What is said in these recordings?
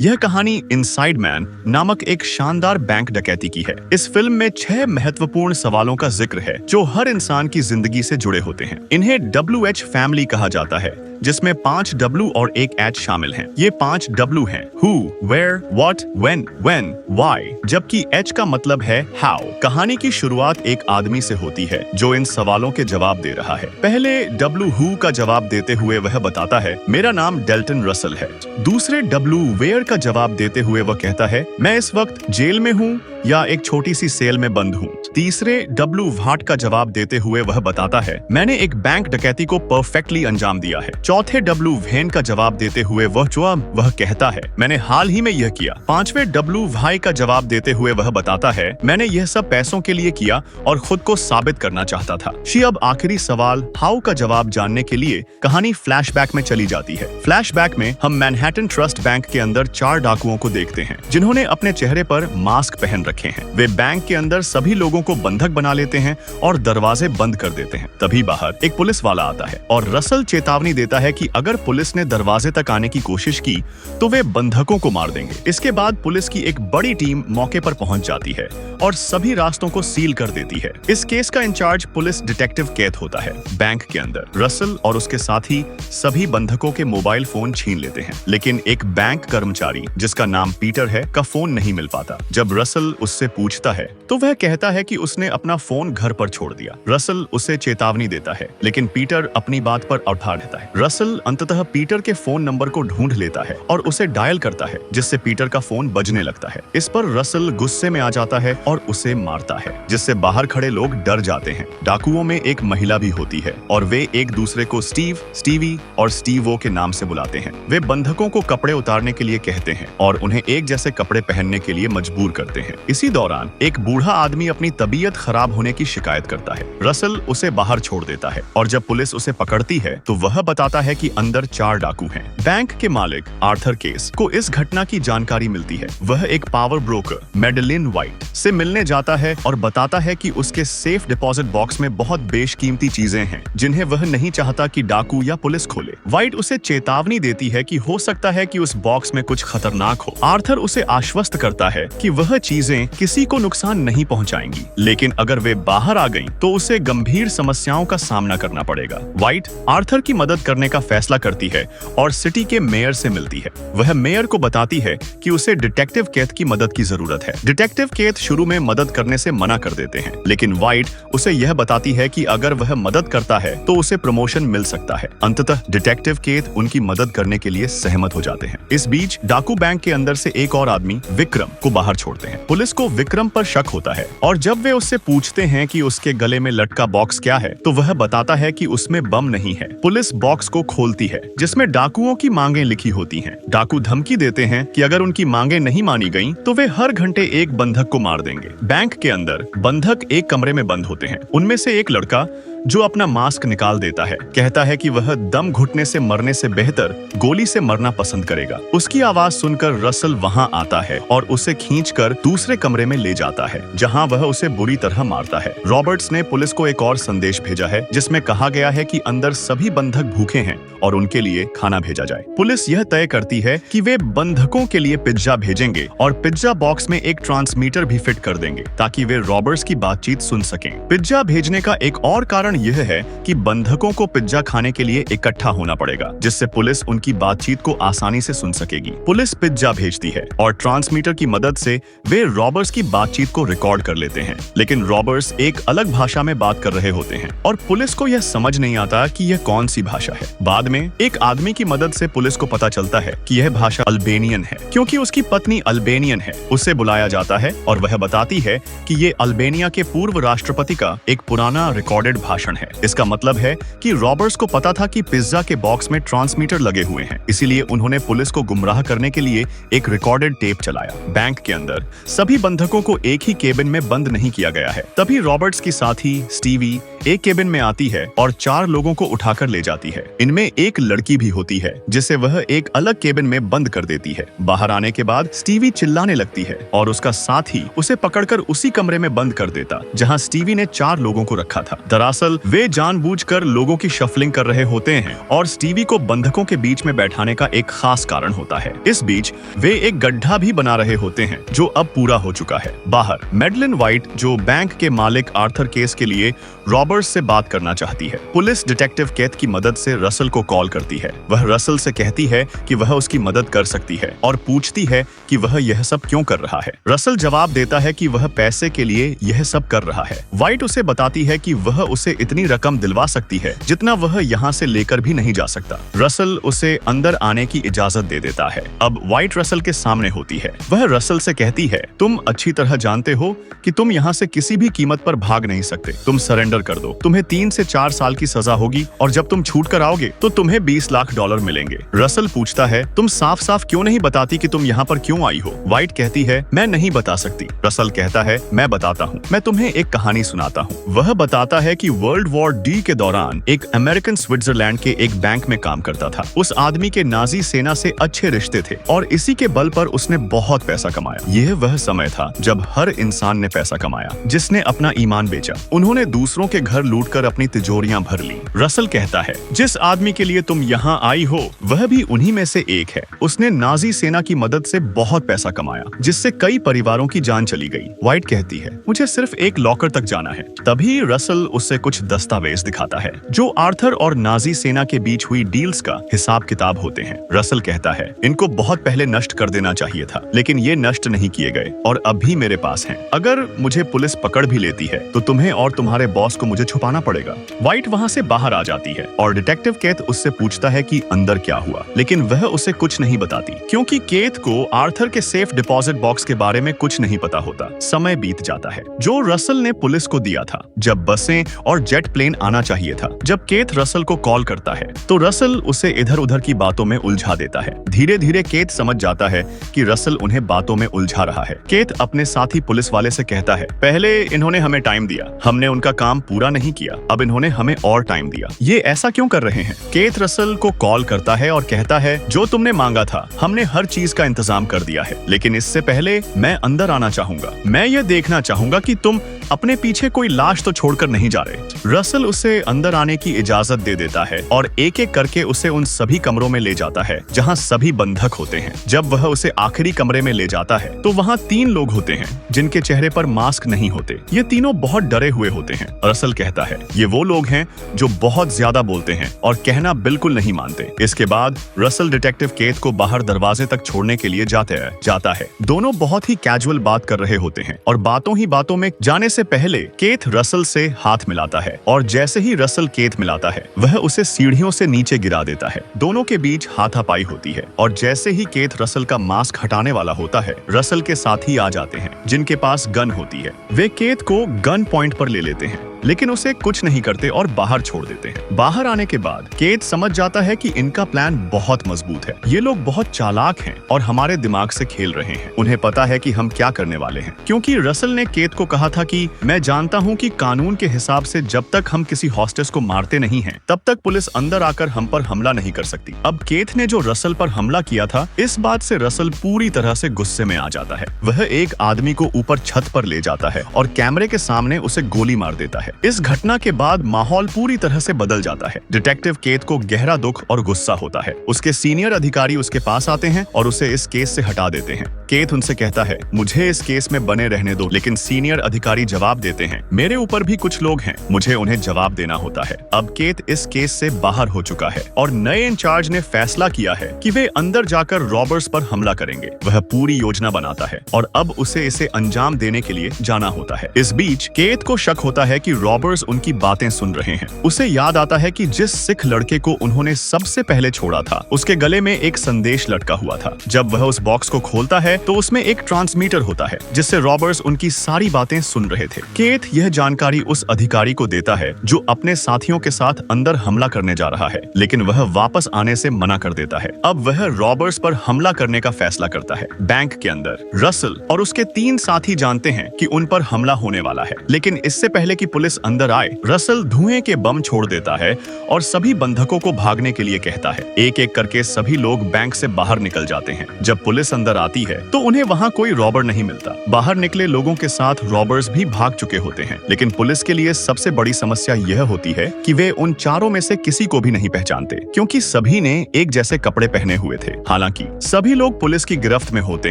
यह कहानी inside man नामक एक शानदार बैंक डकैती की है। इस फिल्म में 6 महत्वपूर्ण सवालों का जिक्र है जो हर इंसान की जिंदगी से जुड़े होते हैं। इन्हें WH फैमिली कहा जाता है, जिसमें 5 W और 1 H शामिल हैं। ये 5 W हैं: Who, Where, What, When, Why, जबकि H का मतलब है How। कहानी की शुरुआत एक आदमी से होती है जो इन सवालों के जवाब दे रहा है। पहले W Who का जवाब देते हुए वह बताता है, मेरा नाम डेल्टन रसल है। दूसरे W Where का जवाब देते हुए वह कहता है, मैं इस वक्त जेल में हूँ या एक छोटी सी सेल में बंद हूँ। तीसरे W What का जवाब देते हुए वह बताता है, मैंने एक बैंक डकैती को परफेक्टली अंजाम दिया है। चौथे W When का जवाब देते हुए वह कहता है, मैंने हाल ही में यह किया। पांचवे W Why का जवाब देते हुए वह बताता है, मैंने यह सब पैसों के लिए किया और खुद को साबित करना चाहता था। अब आखिरी सवाल हाउ का जवाब जानने के लिए कहानी फ्लैशबैक में चली जाती है। फ्लैशबैक में हम मैनहट्टन ट्रस्ट बैंक के अंदर 4 डाकुओं को देखते हैं जिन्होंने अपने चेहरे पर मास्क पहन रखे हैं। वे बैंक के अंदर सभी लोगों को बंधक बना लेते हैं और दरवाजे बंद कर देते हैं। तभी बाहर एक पुलिस वाला आता है और रसल चेतावनी देता है कि अगर पुलिस ने दरवाजे तक आने की कोशिश की तो वे बंधकों को मार देंगे। इसके बाद पुलिस की एक बड़ी टीम मौके पर पहुंच जाती है और सभी रास्तों को सील कर देती है। इस केस का इंचार्ज पुलिस डिटेक्टिव केथ होता है। बैंक के अंदर रसल और उसके साथी सभी बंधकों के मोबाइल फोन छीन लेते हैं, लेकिन एक बैंक कर्मचारी जिसका नाम पीटर है का फोन नहीं मिल पाता। जब रसल उससे पूछता है तो वह कहता है कि उसने अपना फोन घर पर छोड़ दिया। रसल उसे चेतावनी देता है, लेकिन पीटर अपनी बात पर अड़ा रहता है। रसल अंततः पीटर के फोन नंबर को ढूंढ लेता है और उसे डायल करता है, जिससे पीटर का फोन बजने लगता है। इस पर रसल गुस्से में आ जाता है और उसे मारता है, जिससे बाहर खड़े लोग डर जाते हैं। डाकुओं में एक महिला भी होती है और वे एक दूसरे को स्टीव, स्टीवी और स्टीवो के नाम से बुलाते हैं। वे बंधकों को कपड़े उतारने के लिए कहते हैं और उन्हें एक जैसे कपड़े पहनने के लिए मजबूर करते हैं। इसी दौरान एक बूढ़ा आदमी अपनी तबीयत खराब होने की शिकायत करता है। रसल उसे बाहर छोड़ देता है और जब पुलिस उसे पकड़ती है तो वह बताता है कि अंदर 4 डाकू हैं। बैंक के मालिक आर्थर केस को इस घटना की जानकारी मिलती है। वह एक पावर ब्रोकर मैडेलिन व्हाइट से मिलने जाता है और बताता है कि उसके सेफ डिपॉजिट बॉक्स में बहुत बेशकीमती चीजें हैं जिन्हें वह नहीं चाहता कि डाकू या पुलिस खोले। व्हाइट उसे चेतावनी देती है कि हो सकता है कि उस बॉक्स में कुछ खतरनाक हो। आर्थर उसे आश्वस्त करता है कि वह चीजें किसी को नुकसान नहीं पहुंचाएंगी, लेकिन अगर वे बाहर आ गईं तो उसे गंभीर समस्याओं का सामना करना पड़ेगा। व्हाइट आर्थर की मदद करने का फैसला करती है और सिटी के मेयर से मिलती है। वह मेयर को बताती है कि उसे डिटेक्टिव केथ की मदद की जरूरत है। डिटेक्टिव केथ शुरू में मदद करने से मना कर देते हैं, लेकिन व्हाइट उसे यह बताती है कि अगर वह मदद करता है तो उसे प्रमोशन मिल सकता है। अंततः डिटेक्टिव केथ उनकी मदद करने के लिए सहमत हो जाते हैं। इस बीच डाकू बैंक के अंदर से एक और आदमी विक्रम को बाहर छोड़ते हैं। पुलिस को विक्रम पर शक होता है और जब वे उससे पूछते हैं कि उसके गले में लटका बॉक्स क्या है तो वह बताता है कि उसमें बम नहीं है। पुलिस बॉक्स को खोलती है जिसमें डाकुओं की मांगें लिखी होती हैं। डाकू धमकी देते हैं कि अगर उनकी मांगें नहीं मानी गईं तो वे हर घंटे एक बंधक को मार देंगे। बैंक के अंदर बंधक एक कमरे में बंद होते हैं। उनमें से एक लड़का जो अपना मास्क निकाल देता है कहता है कि वह दम घुटने से मरने से बेहतर गोली से मरना पसंद करेगा। उसकी आवाज सुनकर रसल वहां आता है और उसे खींचकर दूसरे कमरे में ले जाता है जहां वह उसे बुरी तरह मारता है। रॉबर्ट्स ने पुलिस को एक और संदेश भेजा है जिसमें कहा गया है कि अंदर सभी बंधक भूखे हैं और उनके लिए खाना भेजा जाए। पुलिस यह तय करती है कि वे बंधकों के लिए पिज्जा भेजेंगे और पिज्जा बॉक्स में एक ट्रांसमीटर भी फिट कर देंगे ताकि वे रॉबर्ट्स की बातचीत सुन सकें। पिज्जा भेजने का एक और कारण यह है कि बंधकों को पिज्जा खाने के लिए इकट्ठा होना पड़ेगा, जिससे पुलिस उनकी बातचीत को आसानी से सुन सकेगी। पुलिस पिज्जा भेजती है और ट्रांसमीटर की मदद से वे रॉबर्ट्स की बातचीत को रिकॉर्ड कर लेते हैं, लेकिन रॉबर्ट्स एक अलग भाषा में बात कर रहे होते हैं और पुलिस को यह समझ नहीं आता कि यह कौन सी भाषा है। बाद में एक आदमी की मदद से पुलिस को पता चलता है कि यह भाषा अल्बेनियन है, क्योंकि उसकी पत्नी अल्बेनियन है। उसे बुलाया जाता है और वह बताती है कि ये अल्बेनिया के पूर्व राष्ट्रपति का एक पुराना रिकॉर्डेड भाषण है। इसका मतलब है कि रॉबर्ट्स को पता था कि पिज्जा के बॉक्स में ट्रांसमीटर लगे हुए हैं, इसीलिए उन्होंने पुलिस को गुमराह करने के लिए एक रिकॉर्डेड टेप चलाया। बैंक के अंदर सभी बंधकों को एक ही केबिन में बंद नहीं किया गया है। तभी रॉबर्ट्स की साथी स्टीवी एक केबिन में आती है और 4 लोगों को उठाकर ले जाती है। इनमें एक लड़की भी होती है जिसे वह एक अलग केबिन में बंद कर देती है। बाहर आने के बाद स्टीवी चिल्लाने लगती है और उसका साथी उसे पकड़कर उसी कमरे में बंद कर देता जहां स्टीवी ने 4 लोगों को रखा था। दरअसल दरअसल वे जानबूझकर लोगों की शफलिंग कर रहे होते हैं और स्टीवी को बंधकों के बीच में बैठाने का एक खास कारण होता है। इस बीच वे एक गड्ढा भी बना रहे होते हैं जो अब पूरा हो चुका है। बाहर मैडलिन व्हाइट, जो बैंक के मालिक आर्थर केस के लिए रॉबर्ट्स से बात करना चाहती है, पुलिस डिटेक्टिव केथ की मदद से रसल को कॉल करती है। वह रसल से कहती है कि वह उसकी मदद कर सकती है और पूछती है कि वह यह सब क्यों कर रहा है। रसल जवाब देता है कि वह पैसे के लिए यह सब कर रहा है। व्हाइट उसे बताती है कि वह उसे इतनी रकम दिलवा सकती है जितना वह यहाँ से लेकर भी नहीं जा सकता। रसल उसे अंदर आने की इजाजत दे देता है। अब व्हाइट रसल के सामने होती है। वह रसल से कहती है, तुम अच्छी तरह जानते हो कि तुम यहाँ से किसी भी कीमत पर भाग नहीं सकते। तुम सरेंडर कर दो। तुम्हें 3 से 4 साल की सजा होगी और जब तुम छूट कर आओगे तो तुम्हें $20 लाख मिलेंगे। रसल पूछता है, तुम साफ साफ क्यों नहीं बताती कि तुम यहाँ पर क्यों आई हो? व्हाइट कहती है, मैं नहीं बता सकती। रसल कहता है, मैं बताता हूँ। मैं तुम्हें एक कहानी सुनाता हूँ। वह बताता है कि वर्ल्ड वॉर डी के दौरान एक अमेरिकन स्विट्जरलैंड के एक बैंक में काम करता था। उस आदमी के नाजी सेना से अच्छे रिश्ते थे और इसी के बल पर उसने बहुत पैसा कमाया। यह वह समय था जब हर इंसान ने पैसा कमाया जिसने अपना ईमान बेचा। उन्होंने दूसरों के घर लूटकर अपनी तिजोरियां भर ली। रसल कहता है, जिस आदमी के लिए तुम यहाँ आई हो वह भी उन्हीं में से एक है। उसने नाजी सेना की मदद से बहुत पैसा कमाया जिससे कई परिवारों की जान चली गई। व्हाइट कहती है, मुझे सिर्फ एक लॉकर तक जाना है। तभी रसल उससे कुछ दस्तावेज दिखाता है जो आर्थर और नाजी सेना के बीच हुई डील्स का हिसाब किताब होते हैं। रसल कहता है, इनको बहुत पहले नष्ट कर देना चाहिए था, लेकिन ये नष्ट नहीं किए गए और अब भी मेरे पास हैं। अगर मुझे पुलिस पकड़ भी लेती है तो तुम्हें और तुम्हारे बॉस को मुझे छुपाना पड़ेगा। व्हाइट वहाँ से बाहर आ जाती है और डिटेक्टिव केथ उससे पूछता है कि अंदर क्या हुआ, लेकिन वह उसे कुछ नहीं बताती क्योंकि केथ को आर्थर के सेफ डिपॉजिट बॉक्स के बारे में कुछ नहीं पता होता। समय बीत जाता है जो रसल ने पुलिस को दिया था जब बसें और जेट प्लेन आना चाहिए था। जब केथ रसल को कॉल करता है तो रसल उसे इधर उधर की बातों में उलझा देता है। धीरे धीरे केथ समझ जाता है कि रसल उन्हें बातों में उलझा रहा है। केथ अपने साथी पुलिस वाले से कहता है, पहले इन्होंने हमें टाइम दिया, हमने उनका काम पूरा नहीं किया, अब इन्होंने हमें और टाइम दिया। ये ऐसा क्यों कर रहे हैं? केथ रसल को कॉल करता है और कहता है, जो तुमने मांगा था हमने हर चीज का इंतजाम कर दिया है, लेकिन इससे पहले मैं अंदर आना चाहूंगा। मैं ये देखना चाहूंगा कि तुम अपने पीछे कोई लाश तो छोड़कर नहीं जा रहे। रसल उसे अंदर आने की इजाजत दे देता है और एक एक करके उसे उन सभी कमरों में ले जाता है जहां सभी बंधक होते हैं। जब वह उसे आखिरी कमरे में ले जाता है तो वहां 3 लोग होते हैं जिनके चेहरे पर मास्क नहीं होते। ये तीनों बहुत डरे हुए होते हैं। रसल कहता है, ये वो लोग हैं जो बहुत ज्यादा बोलते हैं और कहना बिल्कुल नहीं मानते। इसके बाद रसल डिटेक्टिव केथ को बाहर दरवाजे तक छोड़ने के लिए जाता है। दोनों बहुत ही कैजुअल बात कर रहे होते हैं और बातों ही बातों में जाने से पहले केथ रसल से हाथ मिलाता है और जैसे ही रसल केथ मिलाता है वह उसे सीढ़ियों से नीचे गिरा देता है। दोनों के बीच हाथापाई होती है और जैसे ही केथ रसल का मास्क हटाने वाला होता है रसल के साथी आ जाते हैं जिनके पास गन होती है। वे केथ को गन पॉइंट पर ले लेते हैं लेकिन उसे कुछ नहीं करते और बाहर छोड़ देते हैं। बाहर आने के बाद केथ समझ जाता है कि इनका प्लान बहुत मजबूत है। ये लोग बहुत चालाक हैं और हमारे दिमाग से खेल रहे हैं। उन्हें पता है कि हम क्या करने वाले हैं क्योंकि रसल ने केथ को कहा था कि मैं जानता हूं कि कानून के हिसाब से जब तक हम किसी हॉस्टेस को मारते नहीं हैं तब तक पुलिस अंदर आकर हम पर हमला नहीं कर सकती। अब केथ ने जो रसल पर हमला किया था इस बात से रसल पूरी तरह से गुस्से में आ जाता है। वह एक आदमी को ऊपर छत पर ले जाता है और कैमरे के सामने उसे गोली मार देता है। इस घटना के बाद माहौल पूरी तरह से बदल जाता है। डिटेक्टिव केथ को गहरा दुख और गुस्सा होता है। उसके सीनियर अधिकारी उसके पास आते हैं और उसे इस केस से हटा देते हैं। केथ उनसे कहता है, मुझे इस केस में बने रहने दो, लेकिन सीनियर अधिकारी जवाब देते हैं, मेरे ऊपर भी कुछ लोग हैं, मुझे उन्हें जवाब देना होता है। अब केथ इस केस से बाहर हो चुका है और नए इंचार्ज ने फैसला किया है कि वे अंदर जाकर रॉबर्ट्स पर हमला करेंगे। वह पूरी योजना बनाता है और अब उसे इसे अंजाम देने के लिए जाना होता है। इस बीच केथ को शक होता है कि रॉबर्ट्स उनकी बातें सुन रहे हैं। उसे याद आता है कि जिस सिख लड़के को उन्होंने सबसे पहले छोड़ा था उसके गले में एक संदेश लटका हुआ था। जब वह उस बॉक्स को खोलता है तो उसमें एक ट्रांसमीटर होता है जिससे रॉबर्ट्स उनकी सारी बातें सुन रहे थे। केथ यह जानकारी उस अधिकारी को देता है जो अपने साथियों के साथ अंदर हमला करने जा रहा है, लेकिन वह वापस आने से मना कर देता है। अब वह रॉबर्ट्स पर हमला करने का फैसला करता है। बैंक के अंदर रसल और उसके 3 साथी जानते हैं कि उन पर हमला होने वाला है, लेकिन इससे पहले कि पुलिस अंदर आए रसल धुएं के बम छोड़ देता है और सभी बंधकों को भागने के लिए कहता है। एक एक करके सभी लोग बैंक से बाहर निकल जाते हैं। जब पुलिस अंदर आती है तो उन्हें वहाँ कोई रॉबर नहीं मिलता। बाहर निकले लोगों के साथ रॉबर्स भी भाग चुके होते हैं, लेकिन पुलिस के लिए सबसे बड़ी समस्या यह होती है कि वे उन चारों में से किसी को भी नहीं पहचानते, क्योंकि सभी ने एक जैसे कपड़े पहने हुए थे। हालांकि सभी लोग पुलिस की गिरफ्त में होते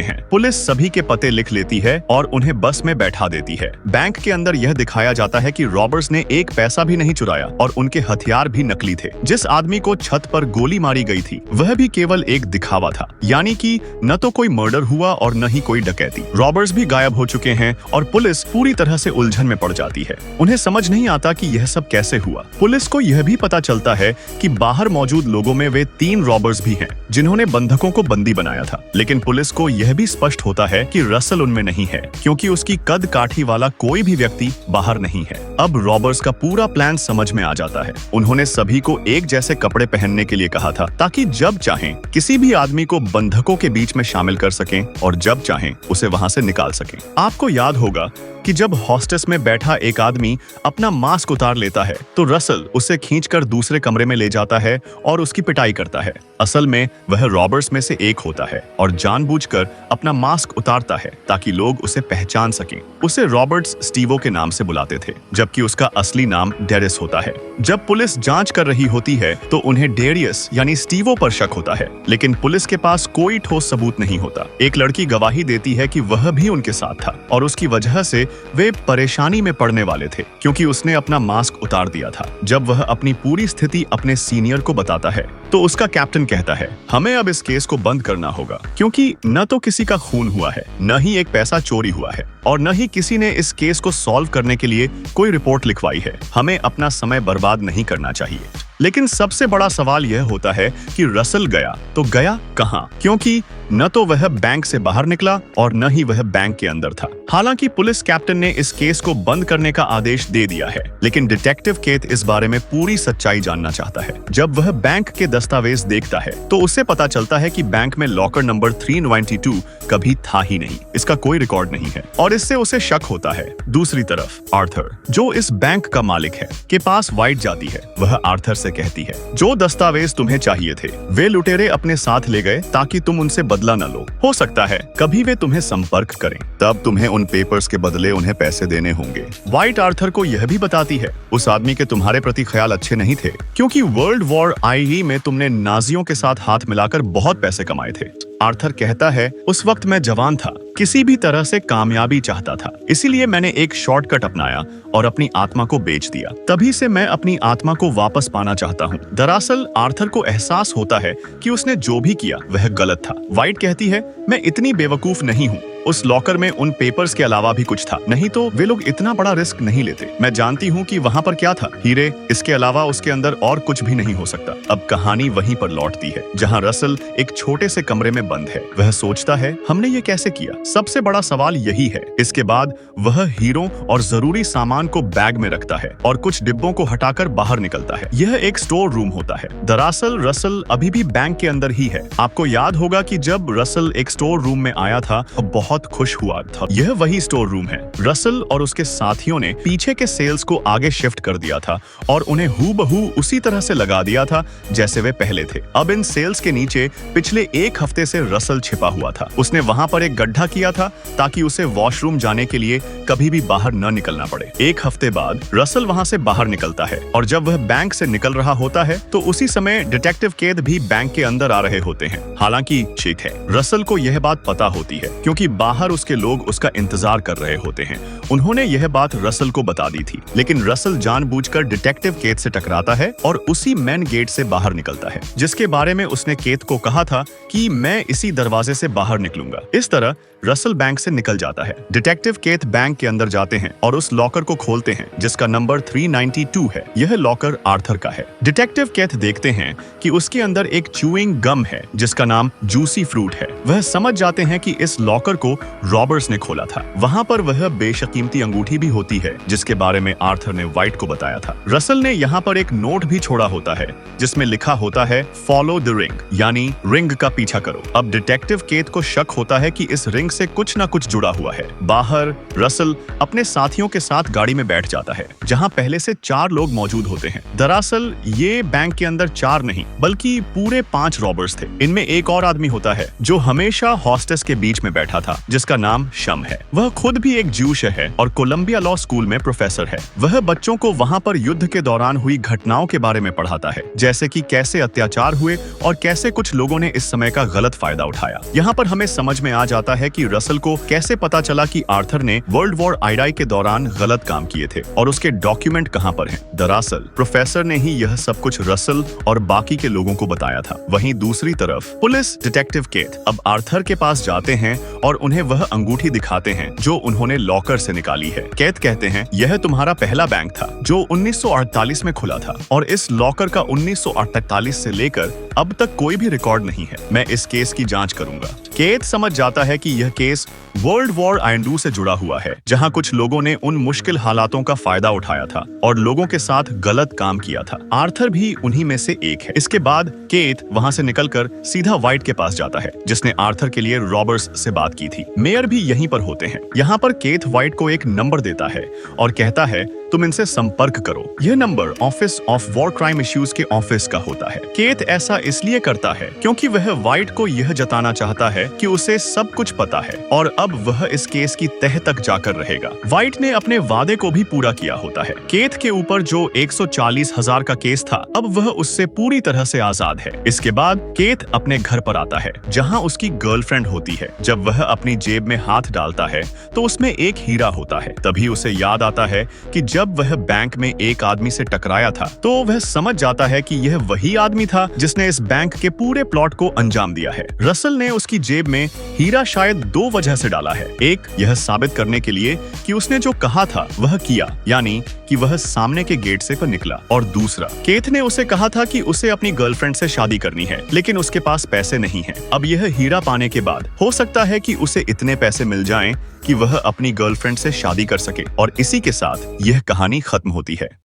हैं। पुलिस सभी के पते लिख लेती है और उन्हें बस में बैठा देती है। बैंक के अंदर यह दिखाया जाता है कि रॉबर्स ने एक पैसा भी नहीं चुराया और उनके हथियार भी नकली थे। जिस आदमी को छत पर गोली मारी गई थी वह भी केवल एक दिखावा था, यानी कि न तो कोई मर्डर हुआ और न ही कोई डकैती। रॉबर्स भी गायब हो चुके हैं और पुलिस पूरी तरह से उलझन में पड़ जाती है। उन्हें समझ नहीं आता कि यह सब कैसे हुआ। पुलिस को यह भी पता चलता है कि बाहर मौजूद लोगों में वे 3 रॉबर्स भी हैं जिन्होंने बंधकों को बंदी बनाया था, लेकिन पुलिस को यह भी स्पष्ट होता है कि रसल उनमें नहीं है, क्योंकि उसकी कद काठी वाला कोई भी व्यक्ति बाहर नहीं है। अब रॉबर्स का पूरा प्लान समझ में आ जाता है। उन्होंने सभी को एक जैसे कपड़े पहनने के लिए कहा था ताकि जब चाहें किसी भी आदमी को बंधकों के बीच में शामिल कर सकें और जब चाहें उसे वहां से निकाल सकें। आपको याद होगा कि जब हॉस्टेस में बैठा एक आदमी अपना मास्क उतार लेता है तो रसल उसे खींचकर दूसरे कमरे में ले जाता है और उसकी पिटाई करता है। असल में वह रॉबर्स में से एक होता है और जानबूझकर अपना मास्क उतारता है ताकि लोग उसे पहचान सकें। उसे रॉबर्ट्स स्टीवो के नाम से बुलाते थे, जबकि उसका असली नाम डेरिस होता है। जब पुलिस जांच कर रही होती है तो उन्हें डेरियस यानी स्टीवो पर शक होता है, लेकिन पुलिस के पास कोई ठोस सबूत नहीं होता। एक लड़की गवाही देती है कि वह भी उनके साथ था और उसकी वजह से वे परेशानी में पड़ने वाले थे, क्योंकि उसने अपना मास्क उतार दिया था। जब वह अपनी पूरी स्थिति अपने सीनियर को बताता है तो उसका कैप्टन कहता है, हमें अब इस केस को बंद करना होगा, क्योंकि न तो किसी का खून हुआ है, न ही एक पैसा चोरी हुआ है और न ही किसी ने इस केस को सॉल्व करने के लिए कोई रिपोर्ट लिखवाई है। हमें अपना समय बर्बाद नहीं करना चाहिए। लेकिन सबसे बड़ा सवाल यह होता है कि रसल गया तो गया कहां, क्योंकि न तो वह बैंक से बाहर निकला और न ही वह बैंक के अंदर था। हालांकि पुलिस कैप्टन ने इस केस को बंद करने का आदेश दे दिया है, लेकिन डिटेक्टिव केत इस बारे में पूरी सच्चाई जानना चाहता है। जब वह बैंक के दस्तावेज देखता है तो उसे पता चलता है कि बैंक में लॉकर नंबर 392 कभी था ही नहीं, इसका कोई रिकॉर्ड नहीं है और इससे उसे शक होता है। दूसरी तरफ आर्थर, जो इस बैंक का मालिक है, के पास वाइट जाती है। वह आर्थर से कहती है, जो दस्तावेज तुम्हें चाहिए थे वे लुटेरे अपने साथ ले गए ताकि तुम उनसे बदला न लो। हो सकता है कभी वे तुम्हें संपर्क करें, तब तुम्हें उन पेपर्स के बदले उन्हें पैसे देने होंगे। व्हाइट आर्थर को यह भी बताती है, उस आदमी के तुम्हारे प्रति ख्याल अच्छे नहीं थे, क्योंकि वर्ल्ड वॉर आई में तुमने नाजियों के साथ हाथ मिलाकर बहुत पैसे कमाए थे। आर्थर कहता है, उस वक्त मैं जवान था, किसी भी तरह से कामयाबी चाहता था, इसीलिए मैंने एक शॉर्टकट अपनाया और अपनी आत्मा को बेच दिया। तभी से मैं अपनी आत्मा को वापस पाना चाहता हूँ। दरअसल आर्थर को एहसास होता है कि उसने जो भी किया वह गलत था। व्हाइट कहती है, मैं इतनी बेवकूफ नहीं हूँ, उस लॉकर में उन पेपर्स के अलावा भी कुछ था, नहीं तो वे लोग इतना बड़ा रिस्क नहीं लेते। मैं जानती हूँ कि वहाँ पर क्या था, हीरे, इसके अलावा उसके अंदर और कुछ भी नहीं हो सकता। अब कहानी वहीं पर लौटती है जहाँ रसल एक छोटे से कमरे में बंद है। वह सोचता है, हमने ये कैसे किया? सबसे बड़ा सवाल यही है। इसके बाद वह हीरों और जरूरी सामान को बैग में रखता है और कुछ डिब्बों को हटाकर बाहर निकलता है। यह एक स्टोर रूम होता है। दरअसल रसल अभी भी बैंक के अंदर ही है। आपको याद होगा कि जब रसल एक स्टोर रूम में आया था बहुत खुश हुआ था। यह वही स्टोर रूम है। रसल और उसके साथियों ने पीछे के सेल्स को आगे शिफ्ट कर दिया था और उन्हें हूबहू उसी तरह से लगा दिया था जैसे वे पहले थे। अब इन सेल्स के नीचे पिछले एक हफ्ते से रसल छिपा हुआ था। उसने वहां पर एक गड्ढा किया था ताकि उसे वॉशरूम जाने के लिए कभी भी बाहर न निकलना पड़े। एक हफ्ते बाद रसल वहां से बाहर निकलता है और जब वह बैंक से निकल रहा होता है तो उसी समय डिटेक्टिव केत भी बैंक के अंदर आ रहे होते हैं। हालांकि ठीक है, रसल को यह बात पता होती है, क्योंकि बाहर उसके लोग उसका इंतजार कर रहे होते हैं। उन्होंने यह बात रसल को बता दी थी, लेकिन रसल जानबूझकर डिटेक्टिव केत से टकराता है और उसी मेन गेट से बाहर निकलता है, जिसके बारे में उसने केत को कहा था कि मैं इसी दरवाजे से बाहर निकलूंगा। इस तरह रसल बैंक से निकल जाता है। डिटेक्टिव केत बैंक के अंदर जाते हैं और उस लॉकर को खोलते हैं जिसका नंबर 392 है। यह लॉकर आर्थर का है। डिटेक्टिव केत देखते हैं कि उसके अंदर एक च्यूइंग गम है जिसका नाम जूसी फ्रूट है। वह समझ जाते हैं कि इस लॉकर को को रॉबर्ट्स ने खोला था। वहाँ पर वह बेशकीमती अंगूठी भी होती है जिसके बारे में आर्थर ने व्हाइट को बताया था। रसल ने यहाँ पर एक नोट भी छोड़ा होता है जिसमें लिखा होता है फॉलो द रिंग, यानी रिंग का पीछा करो। अब डिटेक्टिव केत को शक होता है कि इस रिंग से कुछ ना कुछ जुड़ा हुआ है। बाहर रसल अपने साथियों के साथ गाड़ी में बैठ जाता है जहाँ पहले से 4 लोग मौजूद होते हैं। दरअसल ये बैंक के अंदर 4 नहीं बल्कि पूरे 5 रॉबर्स थे। इनमें एक और आदमी होता है जो हमेशा हॉस्टेस के बीच में बैठा था जिसका नाम शम है। वह खुद भी एक ज्यूश है और कोलंबिया लॉ स्कूल में प्रोफेसर है। वह बच्चों को वहाँ पर युद्ध के दौरान हुई घटनाओं के बारे में पढ़ाता है, जैसे कि कैसे अत्याचार हुए और कैसे कुछ लोगों ने इस समय का गलत फायदा उठाया। यहाँ पर हमें समझ में आ जाता है कि रसल को कैसे पता चला कि आर्थर ने वर्ल्ड वॉर आईडाई के दौरान गलत काम किए थे और उसके डॉक्यूमेंट कहाँ पर हैं। दरअसल प्रोफेसर ने ही यह सब कुछ रसल और बाकी के लोगों को बताया था। वहीं दूसरी तरफ पुलिस डिटेक्टिव केत अब आर्थर के पास जाते हैं और उन्हें वह अंगूठी दिखाते हैं जो उन्होंने लॉकर से निकाली है। केत कहते हैं यह तुम्हारा पहला बैंक था जो 1948 में खुला था और इस लॉकर का 1948 से लेकर अब तक कोई भी रिकॉर्ड नहीं है। मैं इस केस की जांच करूंगा। केत समझ जाता है कि यह केस वर्ल्ड वॉर आईडू से जुड़ा हुआ है जहां कुछ लोगों ने उन मुश्किल हालातों का फायदा उठाया था और लोगों के साथ गलत काम किया था। आर्थर भी उन्हीं में से एक है। इसके बाद केत वहां से निकलकर सीधा व्हाइट के पास जाता है जिसने आर्थर के लिए रॉबर्ट्स से बात की थी। मेयर भी यहीं पर होते हैं। यहाँ पर केत व्हाइट को एक नंबर देता है और कहता है तुम इनसे संपर्क करो। यह number office of war crime issues के ऑफिस का होता है। केत ऐसा इसलिए करता है क्योंकि वह व्हाइट को यह जताना चाहता है कि उसे सब कुछ पता है और अब वह इस केस की तह तक जाकर रहेगा। व्हाइट ने अपने वादे को भी पूरा किया होता है। केत के ऊपर जो 140,000 का केस था अब वह उससे पूरी तरह से आजाद है। इसके बाद केत अपने घर पर आता है जहाँ उसकी गर्लफ्रेंड होती है। जब वह अपनी जेब में हाथ डालता है तो उसमें एक हीरा होता है। तभी उसे याद आता है कि जब वह बैंक में एक आदमी से टकराया था तो वह समझ जाता है कि यह वही आदमी था जिसने इस बैंक के पूरे प्लॉट को अंजाम दिया है। रसल ने उसकी जेब में हीरा शायद 2 वजह से डाला है। एक, यह साबित करने के लिए कि उसने जो कहा था वह किया, यानी कि वह सामने के गेट से पर निकला। और दूसरा, केत ने उसे कहा था कि उसे अपनी गर्लफ्रेंड से शादी करनी है लेकिन उसके पास पैसे नहीं है। अब यह हीरा पाने के बाद हो सकता है कि उसे इतने पैसे मिल जाएं कि वह अपनी गर्लफ्रेंड से शादी कर सके और इसी के साथ यह कहानी खत्म होती है।